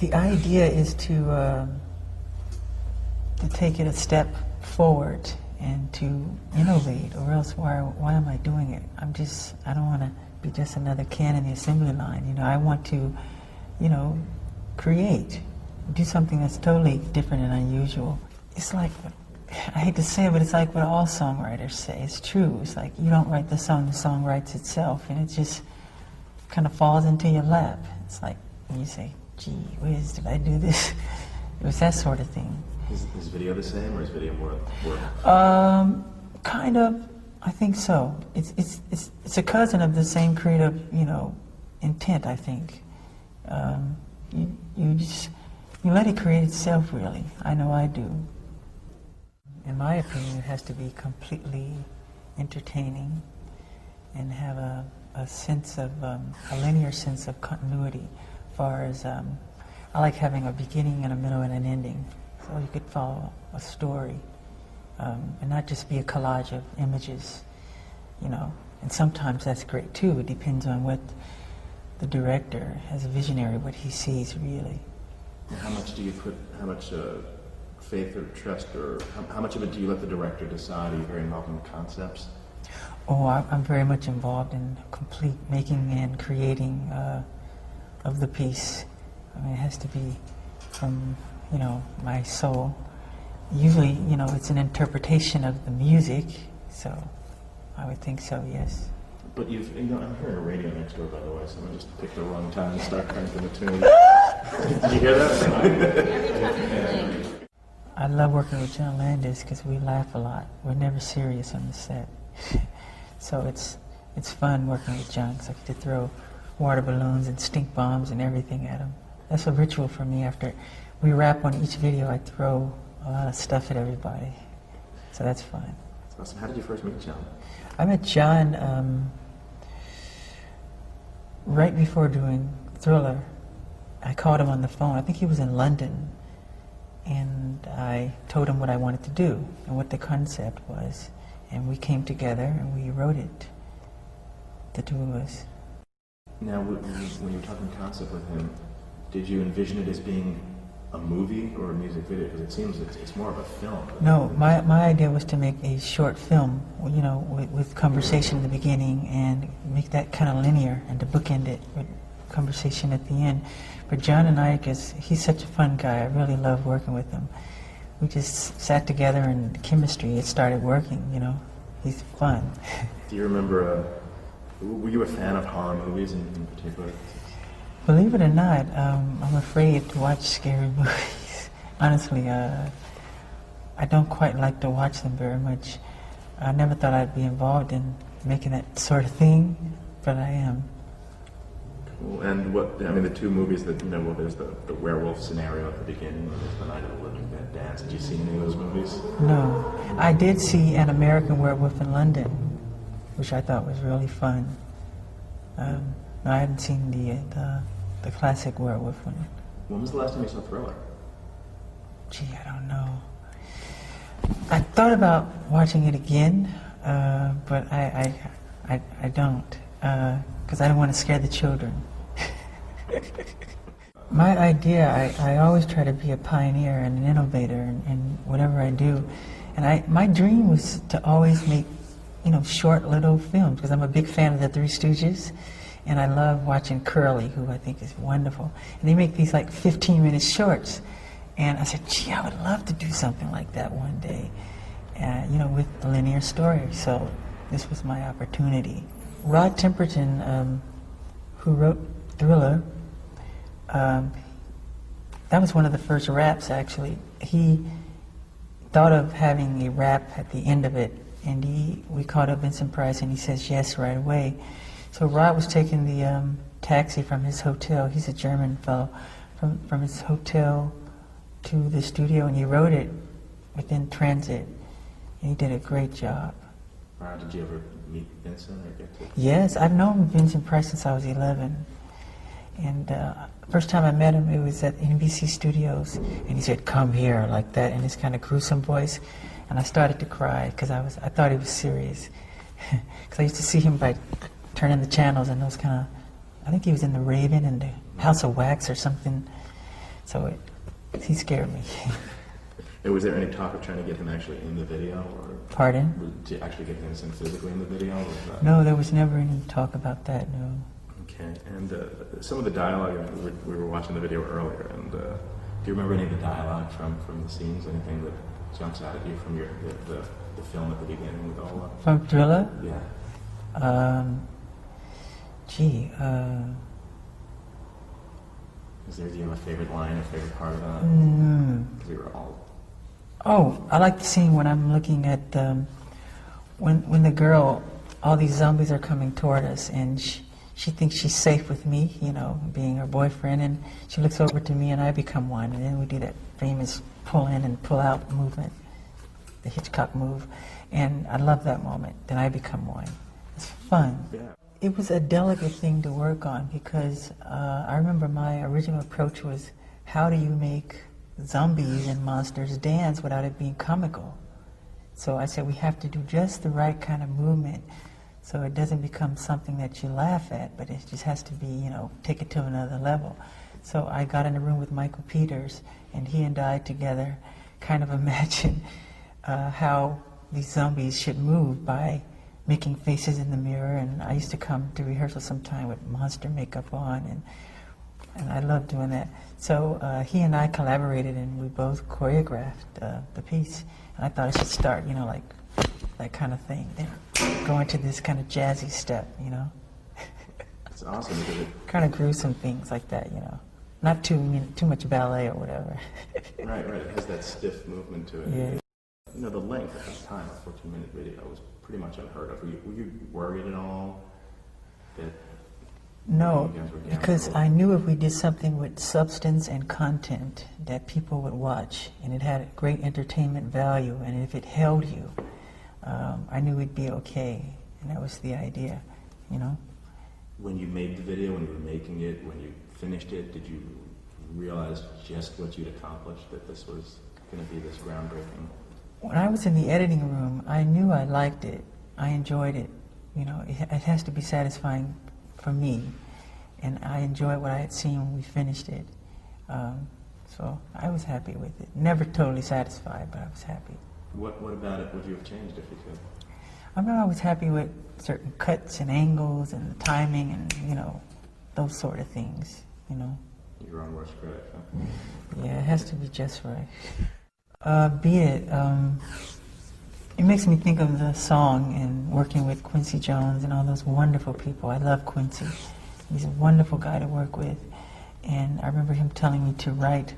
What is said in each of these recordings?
The idea is to take it a step forward and to innovate, or else why am I doing it? I don't want to be just another can in the assembly line. I want to, create, do something that's totally different and unusual. It's like, I hate to say it, but it's like what all songwriters say. It's true. It's like you don't write the song writes itself, and it just kind of falls into your lap. It's like when you say, gee whiz, did I do this? It was that sort of thing. Is video the same, or is video more work? Kind of. I think so. It's a cousin of the same creative, intent. I think. You let it create itself, really. I know I do. In my opinion, it has to be completely entertaining and have a sense of a linear sense of continuity. As far as I like having a beginning and a middle and an ending, so you could follow a story. And not just be a collage of images, And sometimes that's great too. It depends on what the director, as a visionary, what he sees really. How much do you put? How much faith or trust, or how much of it do you let the director decide? Are you very involved in the concepts? Oh, I'm very much involved in complete making and creating of the piece. I mean, it has to be from my soul. Usually, it's an interpretation of the music, so I would think so, yes. But I'm hearing a radio next door, by the way, someone just picked the wrong time and started cranking the tune. Did you hear that? I love working with John Landis because we laugh a lot. We're never serious on the set. So it's fun working with John, because I get to throw water balloons and stink bombs and everything at him. That's a ritual for me. After we wrap on each video, I throw a lot of stuff at everybody. So that's fun. That's awesome. How did you first meet John? I met John right before doing Thriller. I called him on the phone. I think he was in London. And I told him what I wanted to do and what the concept was. And we came together and we wrote it, the two of us. Now, when you were talking concept with him, did you envision it as being a movie or a music video? Because it seems it's more of a film. No, my idea was to make a short film, with conversation in the beginning and make that kind of linear and to bookend it with conversation at the end. But John and I, because he's such a fun guy, I really love working with him. We just sat together and chemistry, it started working, He's fun. Do you remember, were you a fan of horror movies in particular? Believe it or not, I'm afraid to watch scary movies. Honestly, I don't quite like to watch them very much. I never thought I'd be involved in making that sort of thing, but I am. Cool. And the two movies that, there's the werewolf scenario at the beginning, and there's the Night of the Living Dead Dance. Did you see any of those movies? No. I did see An American Werewolf in London, which I thought was really fun. I hadn't seen the classic werewolf one. When was the last time you saw Thriller? Gee, I don't know. I thought about watching it again, but I don't, because I don't want to scare the children. My idea, I always try to be a pioneer and an innovator in whatever I do, and my dream was to always make, short little films, because I'm a big fan of the Three Stooges. And I love watching Curly, who I think is wonderful. And they make these like 15-minute shorts. And I said, gee, I would love to do something like that one day, with a linear story. So this was my opportunity. Rod Temperton, who wrote Thriller, that was one of the first raps, actually. He thought of having a rap at the end of it. And we called up Vincent Price, and he says yes right away. So Rod was taking the taxi from his hotel. He's a German fellow. From his hotel to the studio, and he wrote it within transit. And he did a great job. Did you ever meet Vincent or get to? Yes, I've known Vincent Price since I was 11. And first time I met him, it was at NBC Studios, and he said, "Come here," like that, in his kind of gruesome voice. And I started to cry because I thought he was serious. Because I used to see him by turning the channels and those kind of, I think he was in The Raven and the House of Wax or something. So he scared me. And was there any talk of trying to get him actually in the video, or Pardon? to actually get him physically in the video? Or was that... No, there was never any talk about that, no. Okay, and some of the dialogue, we were watching the video earlier, and do you remember any of the dialogue from the scenes? Anything that jumps out at you from the film at the beginning with all of... From Thriller? Yeah. Do you have a favorite line, a favorite part of that? Because we were all... Oh, I like the scene when I'm looking at, when the girl, all these zombies are coming toward us, and she thinks she's safe with me, you know, being her boyfriend, and she looks over to me and I become one, and then we do that famous pull in and pull out movement, the Hitchcock move, and I love that moment, then I become one. It's fun. Yeah. It was a delicate thing to work on because I remember my original approach was, how do you make zombies and monsters dance without it being comical? So I said we have to do just the right kind of movement so it doesn't become something that you laugh at, but it just has to be, you know, take it to another level. So I got in a room with Michael Peters, and he and I together kind of imagined how these zombies should move by making faces in the mirror, and I used to come to rehearsal sometime with monster makeup on, and I loved doing that. So he and I collaborated, and we both choreographed the piece. And I thought I should start, you know, like that kind of thing, then go into this kind of jazzy step, you know. It's awesome because it kind of gruesome things like that, you know. Not too much ballet or whatever. right. It has that stiff movement to it. Yeah. You know, the length at that time, a 14-minute video, was pretty much unheard of. Were you worried at all that... No, because I knew if we did something with substance and content that people would watch, and it had great entertainment value, and if it held you, I knew we'd be okay, and that was the idea, you know. When you made the video, when you were making it, when you finished it, did you realize just what you'd accomplished, that this was going to be this groundbreaking? When I was in the editing room, I knew I liked it, I enjoyed it, you know, it has to be satisfying for me, and I enjoyed what I had seen when we finished it. So I was happy with it. Never totally satisfied, but I was happy. What about it would you have changed if you could? I'm not always happy with certain cuts and angles and the timing and, you know, those sort of things, you know. Your own worst critic, huh? Yeah, it has to be just right. Beat It. It makes me think of the song and working with Quincy Jones and all those wonderful people. I love Quincy. He's a wonderful guy to work with. And I remember him telling me to write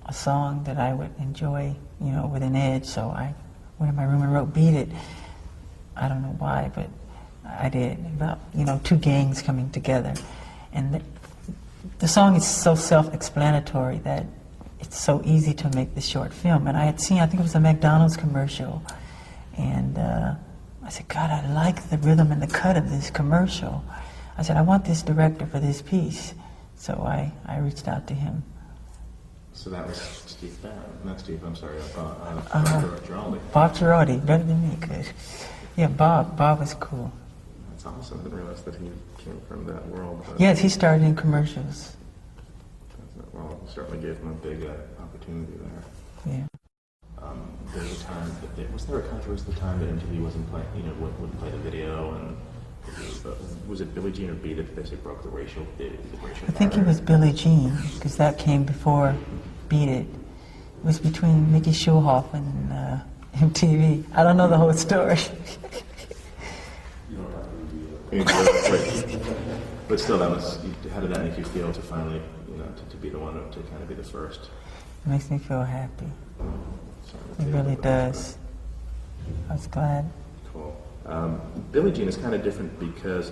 a song that I would enjoy, you know, with an edge. So I went in my room and wrote Beat It. I don't know why, but I did. About, you know, two gangs coming together. And the song is so self-explanatory that it's so easy to make this short film. And I had seen, I think it was a McDonald's commercial, and I said, God, I like the rhythm and the cut of this commercial. I said, I want this director for this piece. So I reached out to him. So that was Steve Barron, not Steve, I'm sorry, Bob Girardi. Bob Girardi, better than me, good. Yeah, Bob was cool. That's awesome, I didn't realize that he came from that world. Yes, he started in commercials. Well, it certainly gave him a big opportunity there. Yeah. There was a time, was there a controversy at the time that MTV wasn't playing, you know, wouldn't play the video, and was it Billie Jean or Beat It that basically broke the racial I think it was Billie Jean, because that came before Beat It. It was between Mickey Schulhoff and MTV. I don't know the whole story. But still, how did that make you feel to finally, you know, to be the one to kind of be the first? It makes me feel happy. It really does. I was glad. Cool. Billie Jean is kind of different because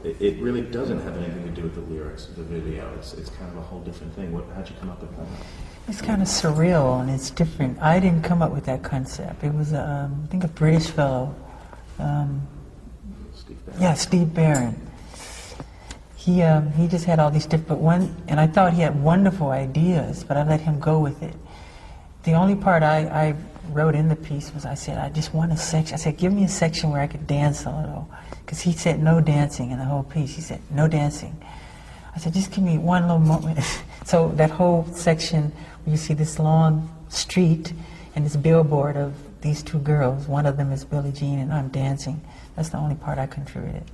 it really doesn't have anything to do with the lyrics of the video. It's kind of a whole different thing. How'd you come up with that? It's kind of surreal and it's different. I didn't come up with that concept. It was, I think, a British fellow. Steve Barron. Yeah, Steve Barron. He just had all these different and I thought he had wonderful ideas, but I let him go with it. The only part I wrote in the piece was I said, I just want a section. I said, give me a section where I could dance a little. Because he said no dancing in the whole piece. He said, no dancing. I said, just give me one little moment. So that whole section where you see this long street and this billboard of these two girls, one of them is Billie Jean and I'm dancing. That's the only part I contributed.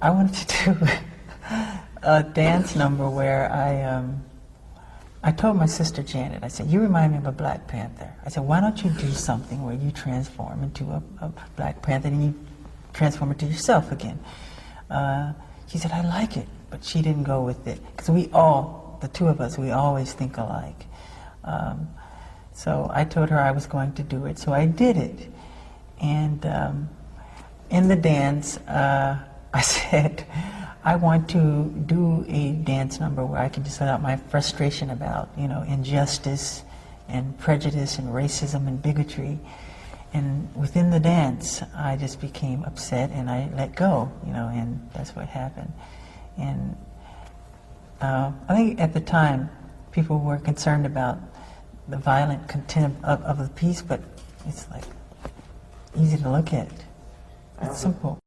I wanted to do a dance number where I told my sister Janet, I said, you remind me of a Black Panther. I said, why don't you do something where you transform into a Black Panther and you transform into yourself again? She said, I like it, but she didn't go with it. Because we all, the two of us, we always think alike. So I told her I was going to do it, so I did it. And in the dance, I said, I want to do a dance number where I can just let out my frustration about, you know, injustice and prejudice and racism and bigotry. And within the dance, I just became upset and I let go, you know, and that's what happened. And I think at the time, people were concerned about the violent content of the piece, but it's like easy to look at. It's simple.